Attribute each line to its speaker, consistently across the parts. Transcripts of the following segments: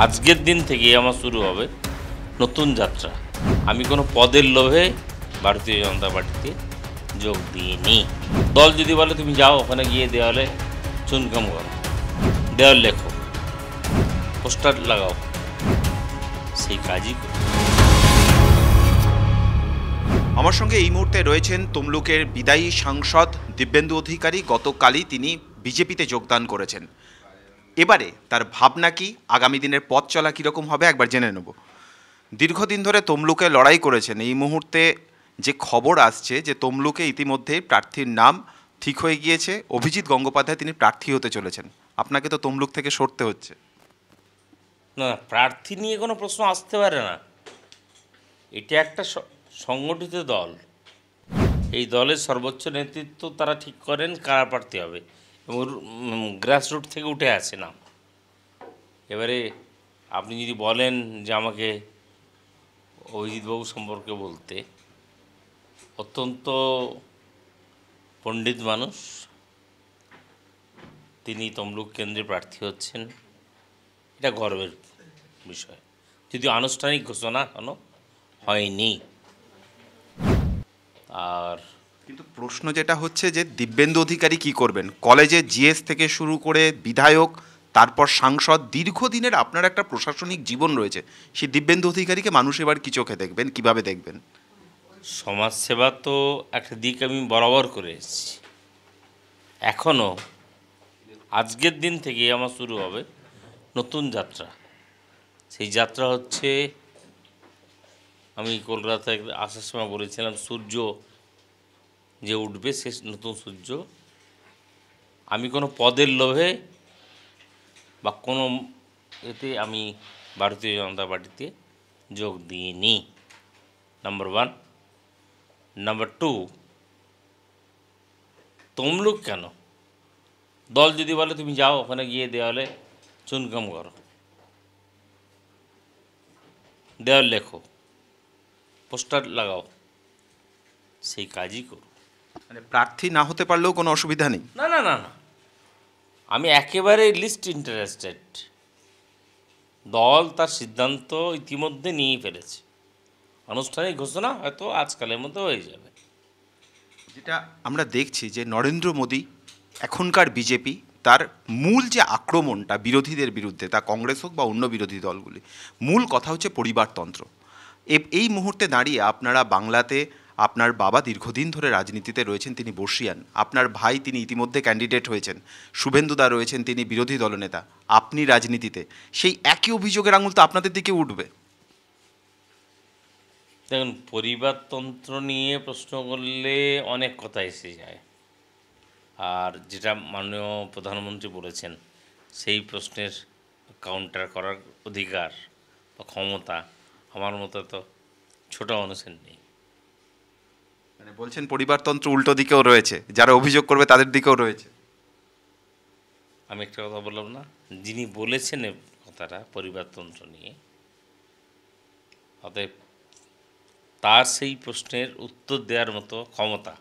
Speaker 1: আজকের দিন থেকে আমার শুরু হবে নতুন যাত্রা। আমি কোনো পদের লোভে ভারতীয় জনতা পার্টিতে যোগ দিইনি। দল যদি বলে তুমি যাও ওখানে গিয়ে দেওয়ালে চুনকাম করো, দেওয়াল লেখো, পোস্টার লাগাও, সেই কাজই করো।
Speaker 2: আমার সঙ্গে এই মুহূর্তে রয়েছেন তমলুকের বিদায়ী সাংসদ দিব্যেন্দু অধিকারী। গতকালই তিনি বিজেপিতে যোগদান করেছেন। এবারে তার ভাবনা কি, আগামী দিনের পথ চলা কীরকম হবে একবার জেনে নেব। দীর্ঘদিন ধরে তমলুকে লড়াই করেছেন। এই মুহূর্তে যে খবর আসছে যে তমলুকে ইতিমধ্যে প্রার্থীর নাম ঠিক হয়ে গিয়েছে, অভিজিৎ গঙ্গোপাধ্যায় তিনি প্রার্থী হতে চলেছেন। আপনাকে তো তমলুক থেকে সরতে হচ্ছে।
Speaker 1: না, প্রার্থী নিয়ে কোনো প্রশ্ন আসতে পারে না। এটা একটা সংগঠিত দল। এই দলের সর্বোচ্চ নেতৃত্ব তারা ঠিক করেন কারা প্রার্থী হবে, এবং গ্রাসরুট থেকে উঠে আসে না। এবারে আপনি যদি বলেন যে আমাকে অভিজিৎবাবু সম্পর্কে বলতে, অত্যন্ত পণ্ডিত মানুষ, তিনি তমলুক কেন্দ্রে প্রার্থী হচ্ছেন, এটা গর্বের বিষয়। যদিও আনুষ্ঠানিক ঘোষণা এখনো হয়নি। আর
Speaker 2: কিন্তু প্রশ্ন যেটা হচ্ছে যে দিব্যেন্দু অধিকারী কি করবেন? কলেজে জিএস থেকে শুরু করে বিধায়ক, তারপর সাংসদ, দীর্ঘদিনের আপনার একটা প্রশাসনিক জীবন রয়েছে। সেই দিব্যেন্দু অধিকারীকে মানুষ এবার কি চোখে দেখবেন, কিভাবে দেখবেন?
Speaker 1: সমাজসেবা তো একটা দিক আমি বরাবর করে এসেছি, এখনও। আজকের দিন থেকে আমার শুরু হবে নতুন যাত্রা। সেই যাত্রা হচ্ছে, আমি কলকাতায় আসার সময় বলেছিলাম সূর্য যে উঠবে সে নতুন সূর্য। আমি কোনো পদের লোভে বা কোনো এতে আমি ভারতীয় জনতা পার্টিতে যোগ দিইনি, number one. Number two, Tamluk কেন? দল যদি বলে তুমি যাও ওখানে গিয়ে দেওয়ালে চুনকাম করো, দেওয়াল লেখো, পোস্টার লাগাও, সেই কাজই করো।
Speaker 2: মানে প্রার্থী না হতে পারলেও কোনো অসুবিধা নেই?
Speaker 1: না না না না, আমি একেবারে লিস্ট ইন্টারেস্টেড। দল তার সিদ্ধান্ত ইতিমধ্যে নিয়েই ফেলেছে। আনুষ্ঠানিক ঘোষণা হয়তো আজকালের মধ্যে হয়ে যাবে।
Speaker 2: যেটা আমরা দেখছি যে নরেন্দ্র মোদী, এখনকার বিজেপি, তার মূল যে আক্রমণটা বিরোধীদের বিরুদ্ধে, তা কংগ্রেস হোক বা অন্য বিরোধী দলগুলি, মূল কথা হচ্ছে পরিবারতন্ত্র। এই মুহূর্তে দাঁড়িয়ে আপনারা বাংলাতে, আপনার বাবা দীর্ঘদিন ধরে রাজনীতিতে রয়েছেন, তিনি বর্ষিয়ান। আপনার ভাই তিনি ইতিমধ্যে ক্যান্ডিডেট হয়েছেন, শুভেন্দুদা রয়েছেন, তিনি বিরোধী দলনেতা। আপনি রাজনীতিতে, সেই একই অভিযোগের আঙুল তো আপনাদের দিকে উঠবে।
Speaker 1: দেখুন, পরিবারতন্ত্র নিয়ে প্রশ্ন করলে অনেক কথা এসে যায়। আর যেটা মাননীয় প্রধানমন্ত্রী বলেছেন, সেই প্রশ্নের কাউন্টার করার অধিকার বা ক্ষমতা আমার মতো তো ছোট মানুষের নেই।
Speaker 2: মানে বলছেন পরিবারতন্ত্র উল্টো দিকেও রয়েছে, যারা অভিযোগ করবে তাদের দিকেও রয়েছে।
Speaker 1: আমি একটা কথা বললাম না, যিনি বলেছেন এ কথাটা পরিবারতন্ত্র নিয়ে, অতএব তার সেই প্রশ্নের উত্তর দেওয়ার মতো ক্ষমতা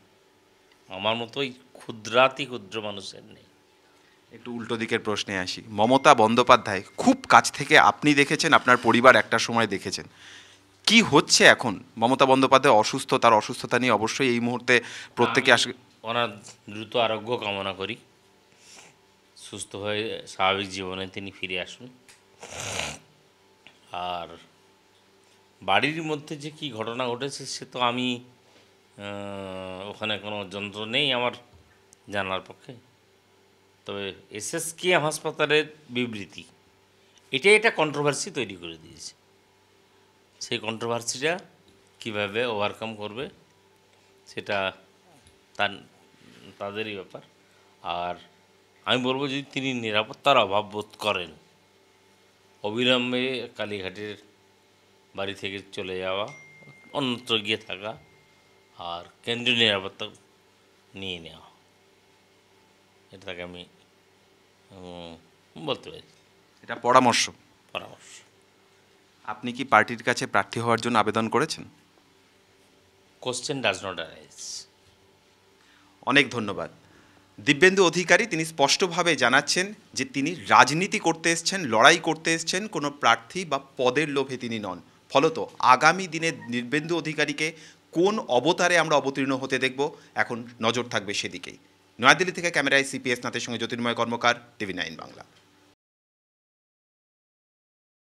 Speaker 1: আমার মতো এই ক্ষুদ্রাতি ক্ষুদ্র মানুষের নেই।
Speaker 2: একটু উল্টো দিকের প্রশ্নে আসি। মমতা বন্দ্যোপাধ্যায় খুব কাছ থেকে আপনি দেখেছেন, আপনার পরিবার একটা সময় দেখেছেন। কি হচ্ছে এখন? মমতা বন্দ্যোপাধ্যায় অসুস্থ, তার অসুস্থতা নিয়ে অবশ্যই এই মুহূর্তে প্রত্যেকে আসে।
Speaker 1: ওনার দ্রুত আরোগ্য কামনা করি, সুস্থ হয়ে স্বাভাবিক জীবনে তিনি ফিরে আসুন। আর বাড়ির মধ্যে যে কি ঘটনা ঘটেছে সে তো আমি ওখানে কোনো যন্ত্র নেই আমার জানার পক্ষে। তবে এসএসকেএম হাসপাতালের বিবৃতি, এটা কন্ট্রোভার্সি তৈরি করে দিয়েছে। সেই কন্ট্রোভার্সিটা কীভাবে ওভারকাম করবে সেটা তাদেরই ব্যাপার। আর আমি বলবো, যদি তিনি নিরাপত্তার অভাব বোধ করেন, অবিলম্বে কালীঘাটের বাড়ি থেকে চলে যাওয়া, অন্যত্র গিয়ে থাকা, আর কেন্দ্রীয় নিরাপত্তা নিয়ে নেওয়া, এটা তাকে আমি বলতে পারি।
Speaker 2: এটা পরামর্শ।
Speaker 1: পরামর্শ।
Speaker 2: আপনি কি পার্টির কাছে প্রার্থী হওয়ার জন্য আবেদন করেছেন?
Speaker 1: Question does not arise.
Speaker 2: অনেক ধন্যবাদ। দিব্যেন্দু অধিকারী তিনি স্পষ্টভাবে জানাচ্ছেন যে তিনি রাজনীতি করতে এসছেন, লড়াই করতে এসছেন, কোনো প্রার্থী বা পদের লোভে তিনি নন। ফলত আগামী দিনে দিব্যেন্দু অধিকারীকে কোন অবতারে আমরা অবতীর্ণ হতে দেখব, এখন নজর থাকবে সেদিকেই। নয়াদিল্লি থেকে ক্যামেরায় সিপিএস নাথের সঙ্গে জ্যোতির্ময় কর্মকার, টিভি 9 বাংলা।